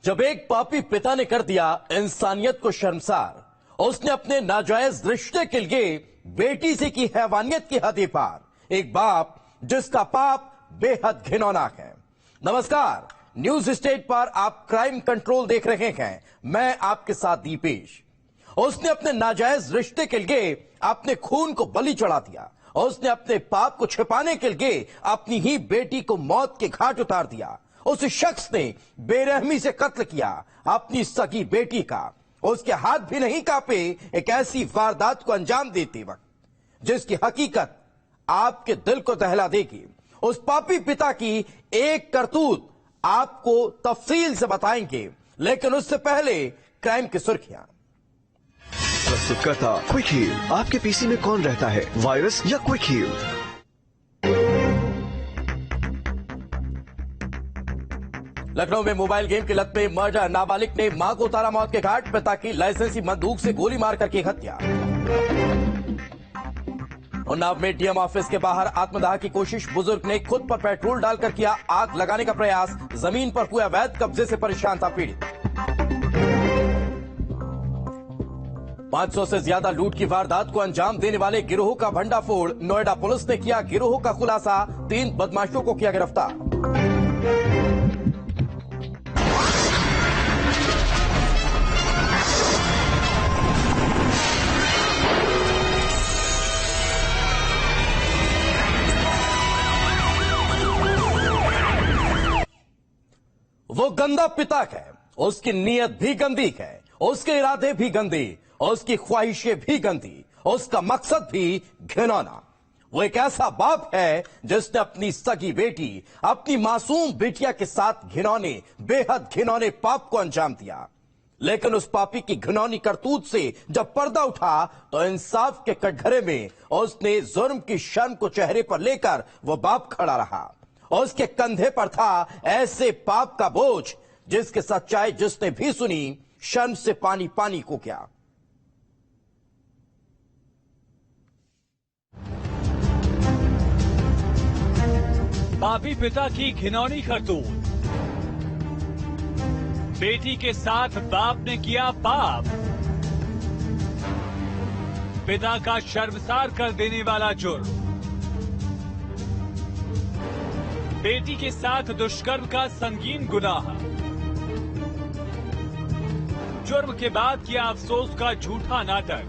जब एक पापी पिता ने कर दिया इंसानियत को शर्मसार, उसने अपने नाजायज रिश्ते के लिए बेटी से की हैवानियत की हद पार। एक बाप जिसका पाप बेहद घिनौना है। नमस्कार, न्यूज स्टेट पर आप क्राइम कंट्रोल देख रहे हैं। मैं आपके साथ दीपेश। उसने अपने नाजायज रिश्ते के लिए अपने खून को बलि चढ़ा दिया। उसने अपने पाप को छिपाने के लिए अपनी ही बेटी को मौत के घाट उतार दिया। उस शख्स ने बेरहमी से कत्ल किया अपनी सगी बेटी का। उसके हाथ भी नहीं कांपे एक ऐसी वारदात को अंजाम देते वक्त, जिसकी हकीकत आपके दिल को दहला देगी। उस पापी पिता की एक करतूत आपको तफसील से बताएंगे, लेकिन उससे पहले क्राइम की सुर्खियां। प्रस्तुत करता क्विक हील। आपके पीसी में कौन रहता है, वायरस या क्विक हील? लखनऊ में मोबाइल गेम की लत में मर्डर। नाबालिग ने मां को उतारा मौत के घाट। पिता की लाइसेंसी बंदूक से गोली मारकर की हत्या। उन्नाव में डीएम ऑफिस के बाहर आत्मदाह की कोशिश। बुजुर्ग ने खुद पर पेट्रोल डालकर किया आग लगाने का प्रयास। जमीन पर हुए अवैध कब्जे से परेशान था पीड़ित। 500 से ज्यादा लूट की वारदात को अंजाम देने वाले गिरोह का भंडाफोड़। नोएडा पुलिस ने किया गिरोह का खुलासा। 3 बदमाशों को किया गिरफ्तार। वो गंदा पिता है, उसकी नीयत भी गंदी है, उसके इरादे भी गंदे, उसकी ख्वाहिशें भी गंदी, उसका मकसद भी घिनौना। वो एक ऐसा बाप है जिसने अपनी सगी बेटी, अपनी मासूम बिटिया के साथ घिनौने, बेहद घिनौने पाप को अंजाम दिया। लेकिन उस पापी की घिनौनी करतूत से जब पर्दा उठा तो इंसाफ के कटघरे में उसने जुर्म की शर्म को चेहरे पर लेकर वो बाप खड़ा रहा। और उसके कंधे पर था ऐसे पाप का बोझ जिसकी सच्चाई जिसने भी सुनी, शर्म से पानी पानी को क्या। पापी पिता की घिनौनी करतूत। बेटी के साथ बाप ने किया पाप। पिता का शर्मसार कर देने वाला जुर्म। बेटी के साथ दुष्कर्म का संगीन गुनाह। जुर्म के बाद किया अफसोस का झूठा नाटक।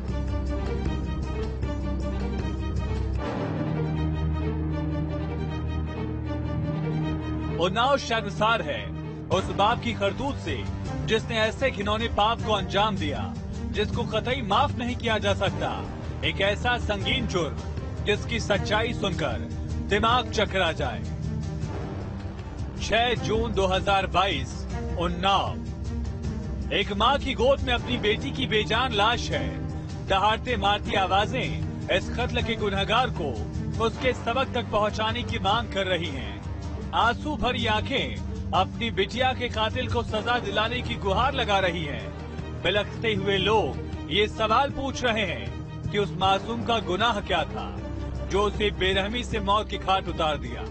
उन्नाव शर्मसार है उस बाप की करतूत से जिसने ऐसे घिनौने पाप को अंजाम दिया जिसको कतई माफ नहीं किया जा सकता। एक ऐसा संगीन जुर्म जिसकी सच्चाई सुनकर दिमाग चकरा जाए। 6 जून 2022 उन्नाव। एक मां की गोद में अपनी बेटी की बेजान लाश है। दहाड़ते मारती आवाजें इस कत्ल के गुनहगार को उसके सबक तक पहुंचाने की मांग कर रही हैं। आंसू भरी आंखें अपनी बिटिया के कातिल को सजा दिलाने की गुहार लगा रही हैं। बिलखते हुए लोग ये सवाल पूछ रहे हैं कि उस मासूम का गुनाह क्या था जो उसे बेरहमी से मौत के घाट उतार दिया।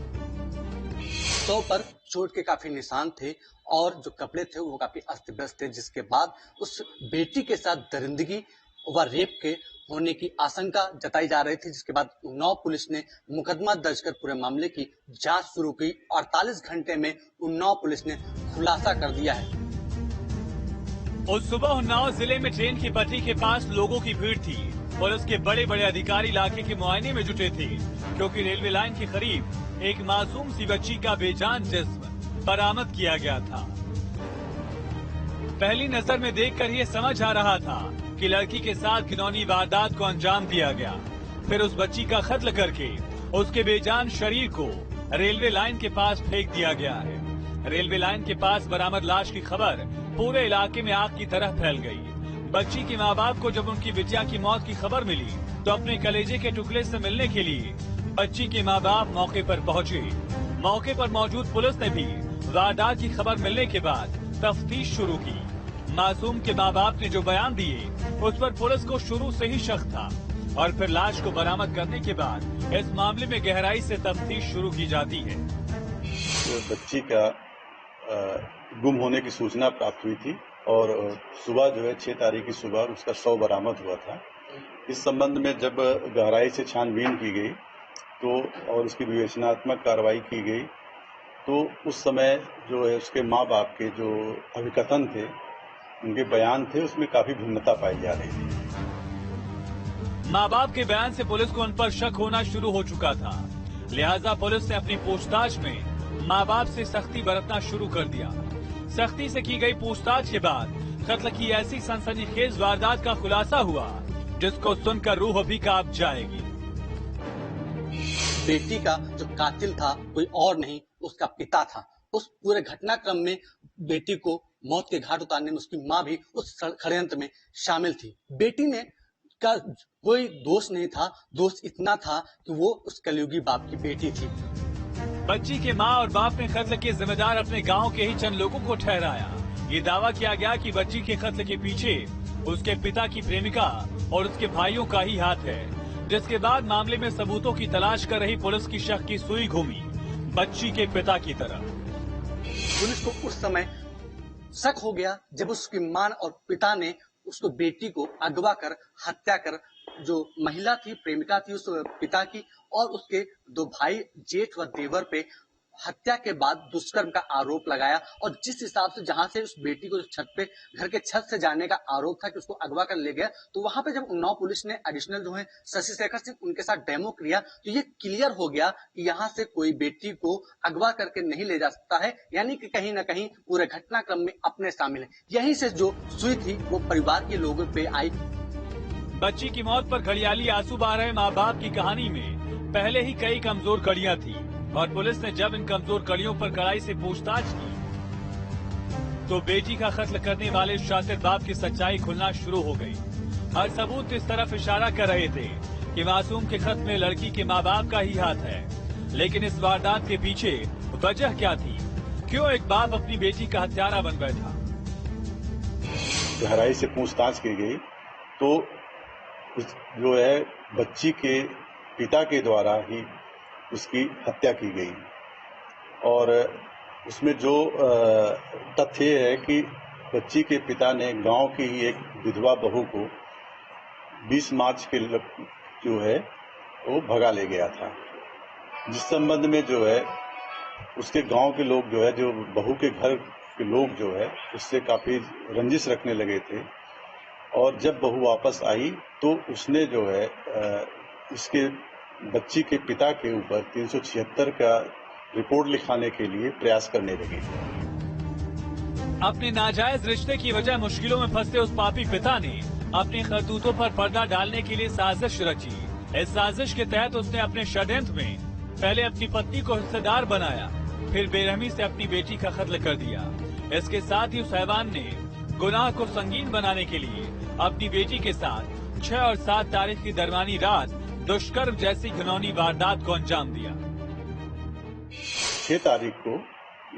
तो पर चोट के काफी निशान थे और जो कपड़े थे वो काफी अस्त व्यस्त थे, जिसके बाद उस बेटी के साथ दरिंदगी व रेप के होने की आशंका जताई जा रही थी। जिसके बाद उन्नाव पुलिस ने मुकदमा दर्ज कर पूरे मामले की जांच शुरू की। 48 घंटे में उन्नाव पुलिस ने खुलासा कर दिया है। उस सुबह उन्नाव जिले में ट्रेन की पटरी के पास लोगों की भीड़ थी। पुलिस के बड़े बड़े अधिकारी इलाके के मुआयने में जुटे थे, क्योंकि रेलवे लाइन के करीब एक मासूम सी बच्ची का बेजान जिस्म बरामद किया गया था। पहली नजर में देखकर ये समझ आ रहा था कि लड़की के साथ घिनौनी वारदात को अंजाम दिया गया। फिर उस बच्ची का कत्ल करके उसके बेजान शरीर को रेलवे लाइन के पास फेंक दिया गया है। रेलवे लाइन के पास बरामद लाश की खबर पूरे इलाके में आग की तरह फैल गई। बच्ची के माँ बाप को जब उनकी बिटिया की मौत की खबर मिली तो अपने कलेजे के टुकड़े से मिलने के लिए बच्ची के माँ बाप मौके पर पहुंचे। मौके पर मौजूद पुलिस ने भी वारदात की खबर मिलने के बाद तफ्तीश शुरू की। मासूम के माँ बाप ने जो बयान दिए उस पर पुलिस को शुरू से ही शक था और फिर लाश को बरामद करने के बाद इस मामले में गहराई से तफ्तीश शुरू की जाती है। तो बच्ची का गुम होने की सूचना प्राप्त हुई थी और सुबह जो है 6 तारीख की सुबह उसका शव बरामद हुआ था। इस संबंध में जब गहराई से छानबीन की गई तो और उसकी विवेचनात्मक कार्रवाई की गई तो उस समय जो है उसके माँ बाप के जो अभिकथन थे, उनके बयान थे, उसमें काफी भिन्नता पाई जा रही थी। माँ बाप के बयान से पुलिस को उन पर शक होना शुरू हो चुका था, लिहाजा पुलिस ने अपनी पूछताछ में माँ बाप से सख्ती बरतना शुरू कर दिया। सख्ती से की गई पूछताछ के बाद कत्ल की ऐसी सनसनीखेज वारदात का खुलासा हुआ जिसको सुनकर रूह भी कांप जाएगी। बेटी का जो कातिल था कोई और नहीं, उसका पिता था। उस पूरे घटनाक्रम में बेटी को मौत के घाट उतारने में उसकी मां भी उस षड्यंत्र में शामिल थी। बेटी ने का कोई दोष नहीं था, दोष इतना था कि वो उस कलयुगी बाप की बेटी थी। बच्ची के मां और बाप ने कत्ल के जिम्मेदार अपने गांव के ही चंद लोगों को ठहराया। ये दावा किया गया कि बच्ची के कत्ल के पीछे उसके पिता की प्रेमिका और उसके भाइयों का ही हाथ है, जिसके बाद मामले में सबूतों की तलाश कर रही पुलिस की शक की सुई घूमी बच्ची के पिता की तरफ। पुलिस को उस समय शक हो गया जब उसकी मां और पिता ने उसको बेटी को अगवा कर हत्या कर, जो महिला थी प्रेमिका थी उस पिता की, और उसके 2 भाई जेठ व देवर पे हत्या के बाद दुष्कर्म का आरोप लगाया। और जिस हिसाब से जहां से उस बेटी को छत पे घर के छत से जाने का आरोप था कि उसको अगवा कर ले गया, तो वहां पे जब उन्नाव पुलिस ने एडिशनल जो है शशि शेखर सिंह उनके साथ डेमो किया तो ये क्लियर हो गया कि यहाँ से कोई बेटी को अगवा करके नहीं ले जा सकता है, यानी कि कहीं ना कहीं पूरे घटनाक्रम में अपने शामिल है। यहीं से जो सुई थी वो परिवार के लोगों पे आई। बच्ची की मौत पर घड़ियाली आंसू बहा रहे माँ बाप की कहानी में पहले ही कई कमजोर कड़ियां थी और पुलिस ने जब इन कमजोर कड़ियों पर कड़ाई से पूछताछ की तो बेटी का कत्ल करने वाले शातिर बाप की सच्चाई खुलना शुरू हो गई। हर सबूत इस तरफ इशारा कर रहे थे कि मासूम के कत्ल में लड़की के माँ बाप का ही हाथ है, लेकिन इस वारदात के पीछे वजह क्या थी? क्यों एक बाप अपनी बेटी का हत्यारा बन बैठा? गहराई से पूछताछ की गई तो जो है बच्ची के पिता के द्वारा ही उसकी हत्या की गई और उसमें जो तथ्य है कि बच्ची के पिता ने गांव की ही एक विधवा बहू को 20 मार्च के जो है वो भगा ले गया था, जिस संबंध में जो है उसके गांव के लोग जो है, जो बहू के घर के लोग जो है उससे काफी रंजिश रखने लगे थे। और जब बहू वापस आई तो उसने जो है इसके बच्ची के पिता के ऊपर 376 का रिपोर्ट लिखाने के लिए प्रयास करने लगी। अपने नाजायज रिश्ते की वजह मुश्किलों में फंसे उस पापी पिता ने अपनी करतूतों पर पर्दा डालने के लिए साजिश रची। इस साजिश के तहत उसने अपने षड्यंत्र में पहले अपनी पत्नी को हिस्सेदार बनाया, फिर बेरहमी से अपनी बेटी का कत्ल कर दिया। इसके साथ ही उस हैवान ने गुनाह को संगीन बनाने के लिए अपनी बेटी के साथ 6 और 7 तारीख की दरमियानी रात दुष्कर्म जैसी घिनौनी वारदात को अंजाम दिया। 6 तारीख को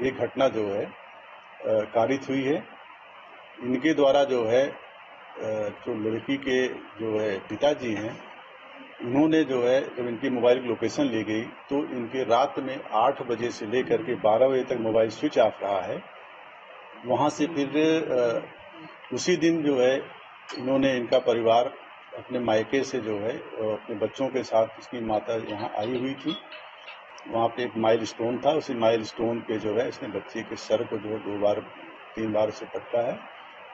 ये घटना जो है कारित हुई है। इनके द्वारा जो है जो लड़की के जो है पिताजी हैं, उन्होंने जो है जब इनकी मोबाइल की लोकेशन ली गई तो इनके रात में 8 बजे से लेकर के 12 बजे तक मोबाइल स्विच ऑफ रहा है। वहां से फिर उसी दिन जो है इन्होंने, इनका परिवार अपने मायके से जो है अपने बच्चों के साथ इसकी माता यहाँ आई हुई थी। वहाँ पे एक माइल स्टोन था, उसी माइल स्टोन पे जो है इसने बच्ची के सर को जो 2-3 बार से पटका है।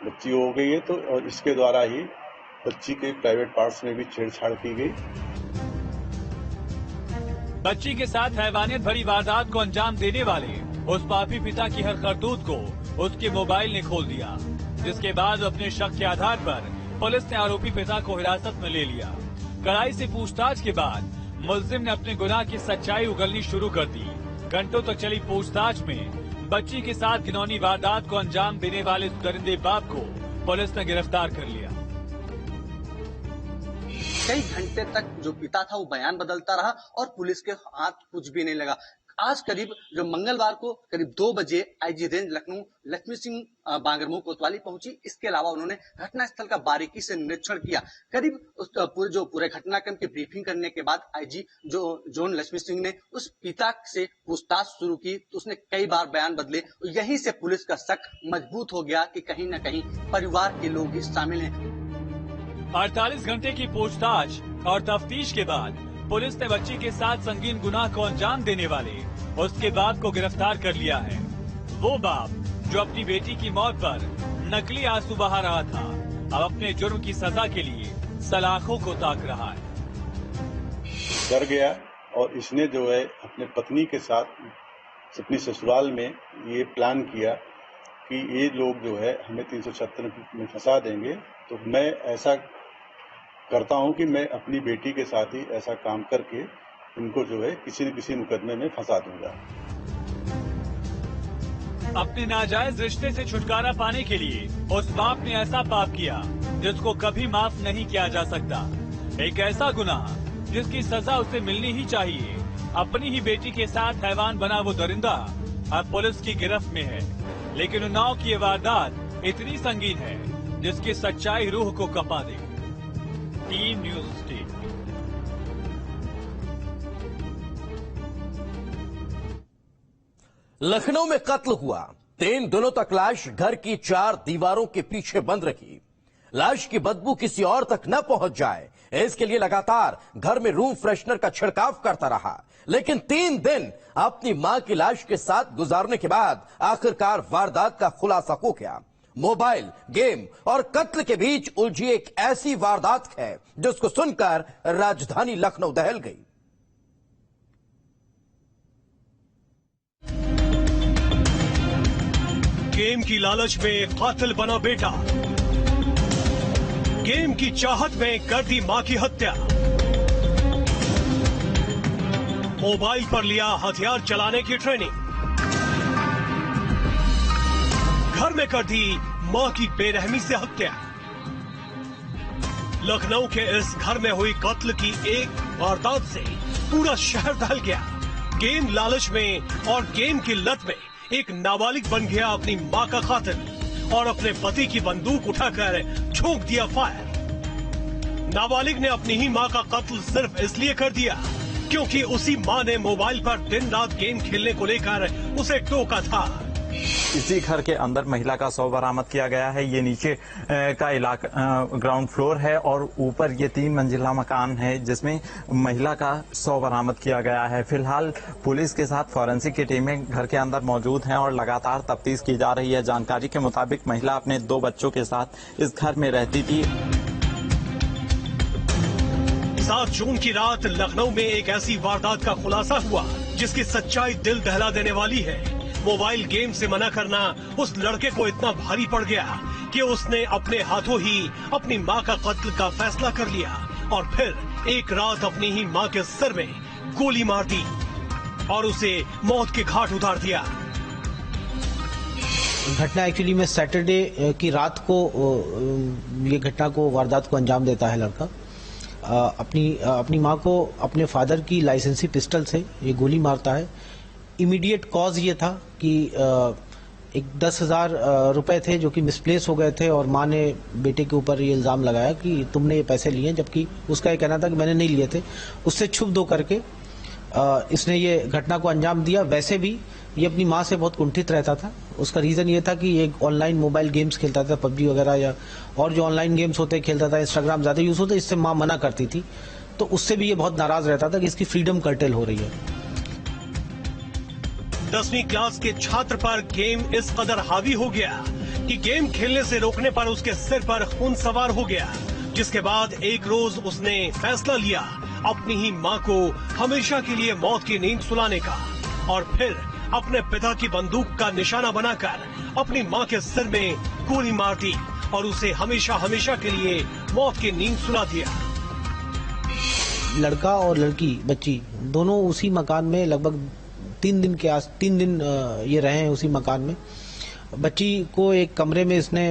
बच्ची हो गई है तो, और इसके द्वारा ही बच्ची के प्राइवेट पार्ट्स में भी छेड़छाड़ की गई। बच्ची के साथ हैवानियत भरी वारदात को अंजाम देने वाले उस पापी पिता की हर करतूत को उसके मोबाइल ने खोल दिया, जिसके बाद अपने शक के आधार पर पुलिस ने आरोपी पिता को हिरासत में ले लिया। कड़ाई से पूछताछ के बाद मुलजिम ने अपने गुनाह की सच्चाई उगलनी शुरू कर दी। घंटों तक चली पूछताछ में बच्ची के साथ घिनौनी वारदात को अंजाम देने वाले उस दरिंदे बाप को पुलिस ने गिरफ्तार कर लिया। कई घंटे तक जो पिता था वो बयान बदलता रहा और पुलिस के हाथ कुछ भी नहीं लगा। आज करीब जो मंगलवार को करीब 2 बजे आईजी रेंज लखनऊ लक्ष्मी सिंह बांगरमुंह कोतवाली पहुंची। इसके अलावा उन्होंने घटनास्थल का बारीकी से निरीक्षण किया। करीब उस पूरे घटनाक्रम की ब्रीफिंग करने के बाद आईजी जोन लक्ष्मी सिंह ने उस पिता से पूछताछ शुरू की तो उसने कई बार बयान बदले। यहीं से पुलिस का शक मजबूत हो गया कि कहीं न कहीं परिवार के लोग ही शामिल हैं। 48 घंटे की पूछताछ और तफ्तीश के बाद पुलिस ने बच्ची के साथ संगीन गुनाह को अंजाम देने वाले उसके बाप को गिरफ्तार कर लिया है। वो बाप जो अपनी बेटी की मौत पर नकली आंसू बहा रहा था, अब अपने जुर्म की सजा के लिए सलाखों को ताक रहा है। डर गया और इसने जो है अपने पत्नी के साथ अपनी ससुराल में ये प्लान किया कि ये लोग जो है हमें 376 में फंसा देंगे, तो मैं ऐसा करता हूं कि मैं अपनी बेटी के साथ ही ऐसा काम करके उनको जो है किसी न किसी मुकदमे में फंसा दूंगा। अपने नाजायज रिश्ते से छुटकारा पाने के लिए उस बाप ने ऐसा पाप किया जिसको कभी माफ नहीं किया जा सकता। एक ऐसा गुनाह जिसकी सजा उसे मिलनी ही चाहिए। अपनी ही बेटी के साथ हैवान बना वो दरिंदा अब पुलिस की गिरफ्त में है। लेकिन उन्नाव की ये वारदात इतनी संगीन है जिसकी सच्चाई रूह को कपा दे। Team news state. लखनऊ में कत्ल हुआ। 3 दिनों तक लाश घर की 4 दीवारों के पीछे बंद रखी। लाश की बदबू किसी और तक न पहुंच जाए, इसके लिए लगातार घर में रूम फ्रेशनर का छिड़काव करता रहा। लेकिन 3 दिन अपनी मां की लाश के साथ गुजारने के बाद आखिरकार वारदात का खुलासा हो गया। मोबाइल, गेम और कत्ल के बीच उलझी एक ऐसी वारदात है जिसको सुनकर राजधानी लखनऊ दहल गई। गेम की लालच में कातिल बना बेटा, गेम की चाहत में कर दी मां की हत्या, मोबाइल पर लिया हथियार चलाने की ट्रेनिंग, घर में कर दी मां की बेरहमी से हत्या। लखनऊ के इस घर में हुई कत्ल की एक वारदात से पूरा शहर दहल गया। गेम लालच में और गेम की लत में एक नाबालिग बन गया अपनी मां का कातिल और अपने पति की बंदूक उठाकर झोंक दिया फायर। नाबालिग ने अपनी ही मां का कत्ल सिर्फ इसलिए कर दिया क्योंकि उसी मां ने मोबाइल पर दिन रात गेम खेलने को लेकर उसे टोका था। इसी घर के अंदर महिला का शव बरामद किया गया है। ये नीचे का इलाका ग्राउंड फ्लोर है और ऊपर ये 3 मंजिला मकान है जिसमें महिला का शव बरामद किया गया है। फिलहाल पुलिस के साथ फॉरेंसिक की टीमें घर के अंदर मौजूद हैं और लगातार तफ्तीश की जा रही है। जानकारी के मुताबिक महिला अपने 2 बच्चों के साथ इस घर में रहती थी। 7 जून की रात लखनऊ में एक ऐसी वारदात का खुलासा हुआ जिसकी सच्चाई दिल दहला देने वाली है। मोबाइल गेम से मना करना उस लड़के को इतना भारी पड़ गया कि उसने अपने हाथों ही अपनी मां का कत्ल का फैसला कर लिया और फिर एक रात अपनी ही मां के सिर में गोली मार दी और उसे मौत के घाट उतार दिया। घटना एक्चुअली में सैटरडे की रात को ये घटना को वारदात को अंजाम देता है लड़का। अपनी मां को अपने फादर की लाइसेंसी पिस्टल से ये गोली मारता है। इमीडिएट कॉज ये था कि एक 10,000 रुपए थे जो कि मिसप्लेस हो गए थे और मां ने बेटे के ऊपर ये इल्जाम लगाया कि तुमने ये पैसे लिए, जबकि उसका ये कहना था कि मैंने नहीं लिए थे। उससे छुप दो करके इसने ये घटना को अंजाम दिया। वैसे भी ये अपनी मां से बहुत कुंठित रहता था। उसका रीजन ये था कि ये ऑनलाइन मोबाइल गेम्स खेलता था, पबजी वगैरह या और जो ऑनलाइन गेम्स होते खेलता था, इंस्टाग्राम ज्यादा यूज होता, इससे मां मना करती थी। तो उससे भी ये बहुत नाराज रहता था कि इसकी फ्रीडम कर्टेल हो रही है। 10वीं क्लास के छात्र पर गेम इस कदर हावी हो गया कि गेम खेलने से रोकने पर उसके सिर पर खून सवार हो गया, जिसके बाद एक रोज उसने फैसला लिया अपनी ही मां को हमेशा के लिए मौत की नींद सुलाने का और फिर अपने पिता की बंदूक का निशाना बनाकर अपनी मां के सिर में गोली मार दी और उसे हमेशा हमेशा के लिए मौत की नींद सुला दिया। लड़का और लड़की बच्ची दोनों उसी मकान में लगभग 3 दिन ये रहे हैं उसी मकान में। बच्ची को एक कमरे में इसने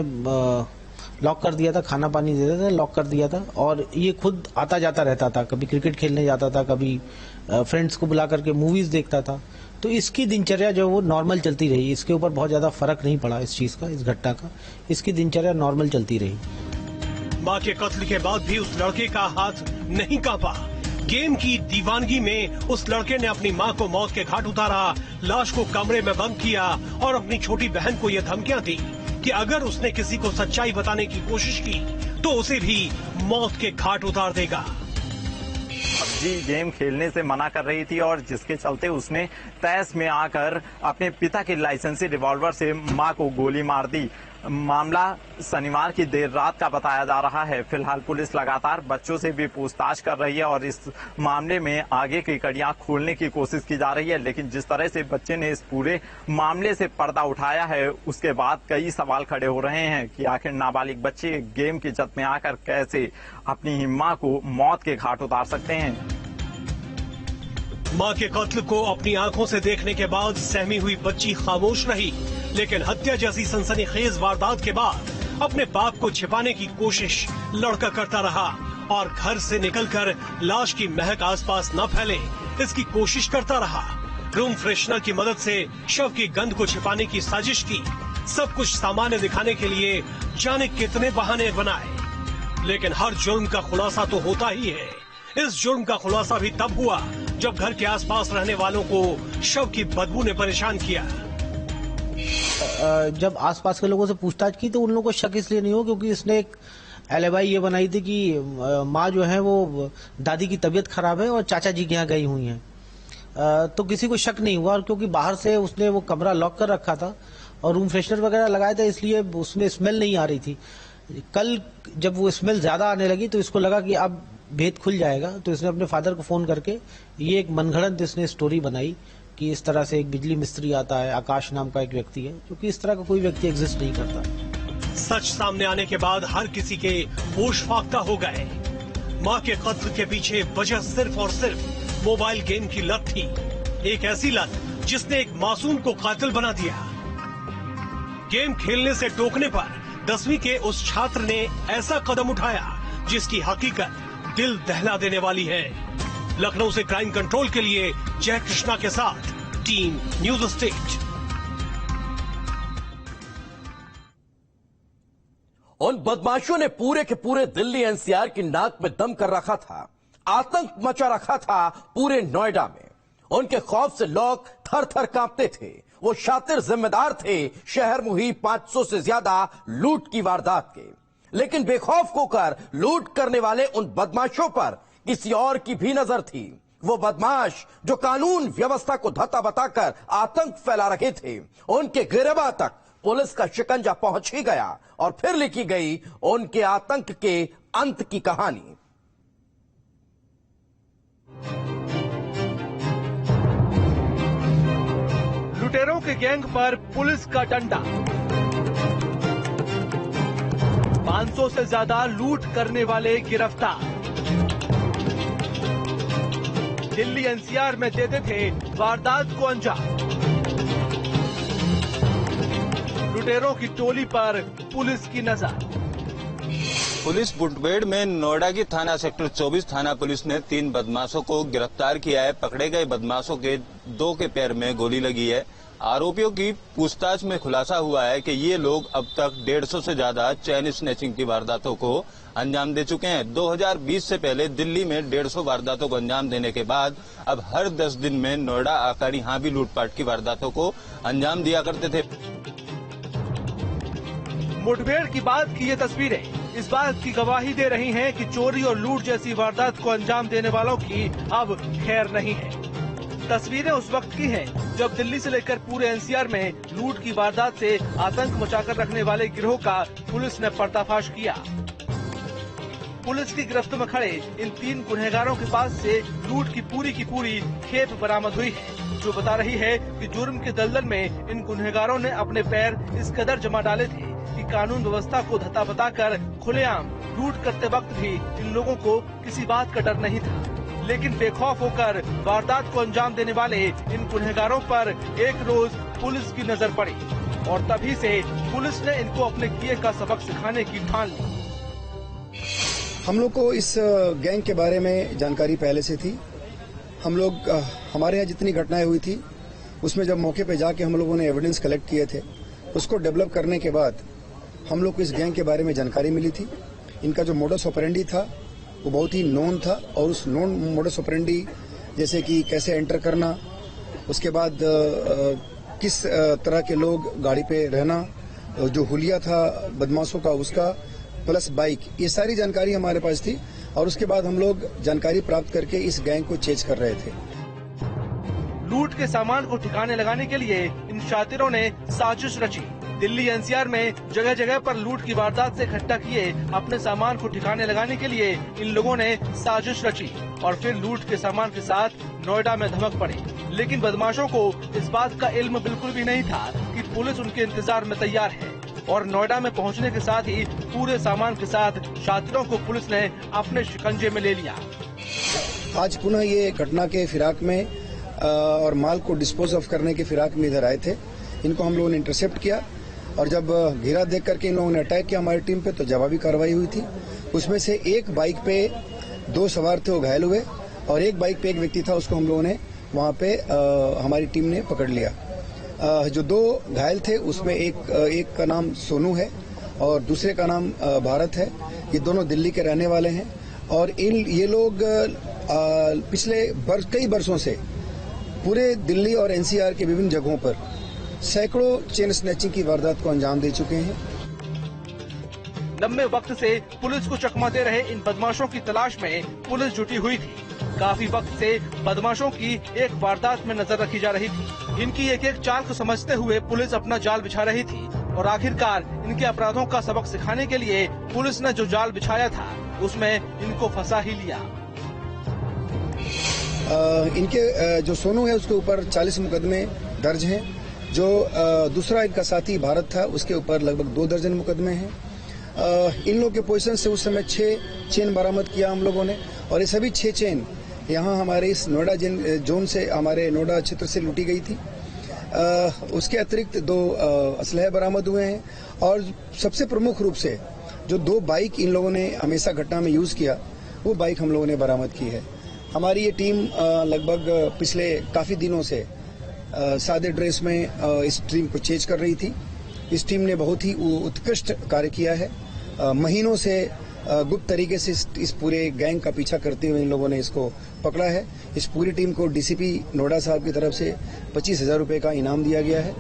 लॉक कर दिया था, खाना पानी देता था, लॉक कर दिया था और ये खुद आता जाता रहता था। कभी क्रिकेट खेलने जाता था, कभी फ्रेंड्स को बुला करके मूवीज देखता था। तो इसकी दिनचर्या जो वो नॉर्मल चलती रही, इसके ऊपर बहुत ज्यादा फर्क नहीं पड़ा इस चीज का, इस घटना का। इसकी दिनचर्या नॉर्मल चलती रही। मां के कत्ल के बाद भी उस लड़के का हाथ नहीं कांपा। गेम की दीवानगी में उस लड़के ने अपनी मां को मौत के घाट उतारा, लाश को कमरे में बंद किया और अपनी छोटी बहन को यह धमकियां दी कि अगर उसने किसी को सच्चाई बताने की कोशिश की तो उसे भी मौत के घाट उतार देगा। जी गेम खेलने से मना कर रही थी और जिसके चलते उसने तैश में आकर अपने पिता के लाइसेंसी रिवॉल्वर से मां को गोली मार दी। मामला शनिवार की देर रात का बताया जा रहा है। फिलहाल पुलिस लगातार बच्चों से भी पूछताछ कर रही है और इस मामले में आगे की कड़ियां खोलने की कोशिश की जा रही है। लेकिन जिस तरह से बच्चे ने इस पूरे मामले से पर्दा उठाया है, उसके बाद कई सवाल खड़े हो रहे हैं कि आखिर नाबालिग बच्चे गेम की जद में आकर कैसे अपनी मां को मौत के घाट उतार सकते हैं। मां के कत्ल को अपनी आंखों से देखने के बाद सहमी हुई बच्ची खामोश रही, लेकिन हत्या जैसी सनसनीखेज वारदात के बाद अपने बाप को छिपाने की कोशिश लड़का करता रहा और घर से निकलकर लाश की महक आसपास न फैले इसकी कोशिश करता रहा। रूम फ्रेशनर की मदद से शव की गंध को छिपाने की साजिश की। सब कुछ सामान्य दिखाने के लिए जाने कितने बहाने बनाए, लेकिन हर जुर्म का खुलासा तो होता ही है। इस जुर्म का खुलासा भी तब हुआ जब घर के आसपास रहने वालों को शव की बदबू ने परेशान किया। जब आसपास के लोगों से पूछताछ की तो उन लोगों को शक इसलिए नहीं हो क्योंकि इसने एक एलिबाई ये बनाई थी कि माँ जो है वो दादी की तबीयत खराब है और चाचा जी के यहाँ गई हुई हैं। तो किसी को शक नहीं हुआ और क्योंकि बाहर से उसने वो कमरा लॉक कर रखा था और रूम फ्रेशनर वगैरह लगाया था, इसलिए उसमें स्मेल नहीं आ रही थी। कल जब वो स्मेल ज्यादा आने लगी तो इसको लगा कि अब भेद खुल जाएगा, तो इसने अपने फादर को फोन करके ये एक मनगढ़ंत इसने स्टोरी बनाई कि इस तरह से एक बिजली मिस्त्री आता है, आकाश नाम का एक व्यक्ति है, क्योंकि इस तरह का कोई व्यक्ति एग्जिस्ट नहीं करता। सच सामने आने के बाद हर किसी के होश फाख्ता हो गए। मां के कत्ल के पीछे वजह सिर्फ और सिर्फ मोबाइल गेम की लत थी, एक ऐसी लत जिसने एक मासूम को कातिल बना दिया। गेम खेलने से टोकने पर 10वीं के उस छात्र ने ऐसा कदम उठाया जिसकी हकीकत दिल दहला देने वाली है। लखनऊ से क्राइम कंट्रोल के लिए जय कृष्णा के साथ टीम न्यूज स्टेट। उन बदमाशों ने पूरे के पूरे दिल्ली एनसीआर की नाक में दम कर रखा था, आतंक मचा रखा था पूरे नोएडा में। उनके खौफ से लोग थर थर कांपते थे। वो शातिर जिम्मेदार थे शहर मुही 500 से ज्यादा लूट की वारदात के। लेकिन बेखौफ होकर लूट करने वाले उन बदमाशों पर किसी और की भी नजर थी। वो बदमाश जो कानून व्यवस्था को धत्ता बताकर आतंक फैला रहे थे, उनके गिरबा तक पुलिस का शिकंजा पहुंच ही गया और फिर लिखी गई उनके आतंक के अंत की कहानी। लुटेरों के गैंग पर पुलिस का डंडा, 500 से ज्यादा लूट करने वाले गिरफ्तार। दिल्ली एनसीआर में देते थे वारदात को अंजाम। लुटेरों की टोली पर पुलिस की नजर। पुलिस मुठभेड़ में नोएडा की थाना सेक्टर 24 थाना पुलिस ने 3 बदमाशों को गिरफ्तार किया है। पकड़े गए बदमाशों के 2 के पैर में गोली लगी है। आरोपियों की पूछताछ में खुलासा हुआ है कि ये लोग अब तक 150 से ज्यादा चैन स्नैचिंग की वारदातों को अंजाम दे चुके हैं। 2020 से पहले दिल्ली में 150 वारदातों को अंजाम देने के बाद अब हर 10 दिन में नोएडा आकर यहाँ भी लूटपाट की वारदातों को अंजाम दिया करते थे। मुठभेड़ की बात की ये तस्वीरें इस बात की गवाही दे रही हैं कि चोरी और लूट जैसी वारदात को अंजाम देने वालों की अब खैर नहीं है। तस्वीरें उस वक्त की हैं जब दिल्ली से लेकर पूरे एनसीआर में लूट की वारदात से आतंक मचाकर रखने वाले गिरोह का पुलिस ने पर्दाफाश किया। पुलिस की गिरफ्त में खड़े इन 3 गुनहगारों के पास से लूट की पूरी खेप बरामद हुई है, जो बता रही है कि जुर्म के दलदल में इन गुनहगारों ने अपने पैर इस कदर जमा डाले थे कि कानून व्यवस्था को धत्ता बताकर खुलेआम लूट करते वक्त भी इन लोगों को किसी बात का डर नहीं था। लेकिन बेखौफ होकर वारदात को अंजाम देने वाले इन गुनहगारों पर एक रोज पुलिस की नजर पड़ी। और तभी से पुलिस ने इनको अपने किए का सबक सिखाने की ठान ली। हम लोग को इस गैंग के बारे में जानकारी पहले से थी। हम लोग हमारे यहाँ जितनी घटनाएं हुई थी उसमें जब मौके पे जाके हम लोगों ने एविडेंस कलेक्ट किए थे, उसको डेवलप करने के बाद हम लोग को इस गैंग के बारे में जानकारी मिली थी। इनका जो मोडस ऑपरेंडी था वो बहुत ही नोन था, और उस नोन मोडस ऑपरेंडी जैसे कि कैसे एंटर करना, उसके बाद किस तरह के लोग गाड़ी पे रहना, जो हुलिया था बदमाशों का उसका, प्लस बाइक, ये सारी जानकारी हमारे पास थी। और उसके बाद हम लोग जानकारी प्राप्त करके इस गैंग को चेज कर रहे थे। लूट के सामान को ठिकाने लगाने के लिए इन शातिरों ने साजिश रची। दिल्ली एनसीआर में जगह जगह पर लूट की वारदात से इकट्ठा किए अपने सामान को ठिकाने लगाने के लिए इन लोगों ने साजिश रची और फिर लूट के सामान के साथ नोएडा में धमक पड़े। लेकिन बदमाशों को इस बात का इल्म बिल्कुल भी नहीं था कि पुलिस उनके इंतजार में तैयार है, और नोएडा में पहुंचने के साथ ही पूरे सामान के साथ शातिरों को पुलिस ने अपने शिकंजे में ले लिया। आज पुनः ये घटना के फिराक में और माल को डिस्पोज ऑफ करने के फिराक में इधर आए थे। इनको हम लोगों ने इंटरसेप्ट किया, और जब घेरा देख करके इन लोगों ने अटैक किया हमारी टीम पे, तो जवाबी कार्रवाई हुई थी। उसमें से एक बाइक पे 2 सवार थे, वो घायल हुए, और एक बाइक पे एक व्यक्ति था, उसको हम लोगों ने वहाँ पे हमारी टीम ने पकड़ लिया। जो 2 घायल थे उसमें एक का नाम सोनू है और दूसरे का नाम भारत है। ये दोनों दिल्ली के रहने वाले हैं, और ये लोग पिछले कई वर्षों से पूरे दिल्ली और एनसीआर के विभिन्न जगहों पर सैकड़ों चेन स्नैचिंग की वारदात को अंजाम दे चुके हैं। लंबे वक्त से पुलिस को चकमा दे रहे इन बदमाशों की तलाश में पुलिस जुटी हुई थी। काफी वक्त से बदमाशों की एक वारदात में नजर रखी जा रही थी। इनकी एक एक चाल को समझते हुए पुलिस अपना जाल बिछा रही थी, और आखिरकार इनके अपराधों का सबक सिखाने के लिए पुलिस ने जो जाल बिछाया था उसमें इनको फंसा ही लिया। इनके जो सोनू है उसके ऊपर 40 मुकदमे दर्ज हैं। जो दूसरा इनका साथी भारत था उसके ऊपर लगभग 2 दर्जन मुकदमे हैं। इन लोगों के पोजीशन से उस समय 6 चेन बरामद किया हम लोगों ने, और ये सभी 6 चेन यहाँ हमारे इस नोएडा जोन से, हमारे नोएडा क्षेत्र से लूटी गई थी। उसके अतिरिक्त 2 असलहे बरामद हुए हैं, और सबसे प्रमुख रूप से जो 2 बाइक इन लोगों ने हमेशा घटना में यूज किया, वो बाइक हम लोगों ने बरामद की है। हमारी ये टीम लगभग पिछले काफी दिनों से सादे ड्रेस में इस टीम को चेज कर रही थी। इस टीम ने बहुत ही उत्कृष्ट कार्य किया है। महीनों से गुप्त तरीके से इस पूरे गैंग का पीछा करते हुए इन लोगों ने इसको पकड़ा है। इस पूरी टीम को डीसीपी नोएडा साहब की तरफ से 25,000 रुपए का इनाम दिया गया है।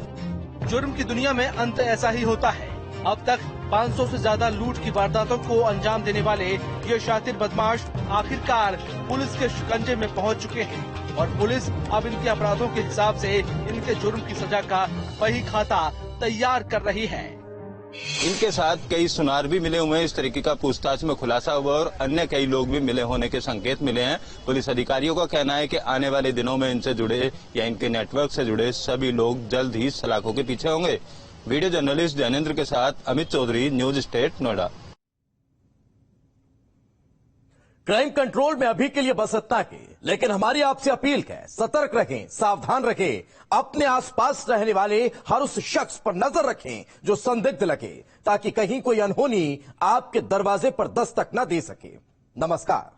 जुर्म की दुनिया में अंत ऐसा ही होता है। अब तक 500 से ज्यादा लूट की वारदातों को अंजाम देने वाले ये शातिर बदमाश आखिरकार पुलिस के शिकंजे में पहुंच चुके हैं, और पुलिस अब इनके अपराधों के हिसाब से इनके जुर्म की सजा का बही खाता तैयार कर रही है। इनके साथ कई सुनार भी मिले हुए हैं। इस तरीके का पूछताछ में खुलासा हुआ और अन्य कई लोग भी मिले होने के संकेत मिले हैं। पुलिस अधिकारियों का कहना है कि आने वाले दिनों में इनसे जुड़े या इनके नेटवर्क से जुड़े सभी लोग जल्द ही सलाखों के पीछे होंगे। वीडियो जर्नलिस्ट जैनेन्द्र के साथ Amit Chaudhary, news state Noida. Crime control में अभी के लिए बस इतना ही, लेकिन हमारी आपसे अपील है, सतर्क रहें, सावधान रहें, अपने आसपास रहने वाले हर उस शख्स पर नजर रखें जो संदिग्ध लगे, ताकि कहीं कोई अनहोनी आपके दरवाजे पर दस्तक न दे सके। नमस्कार।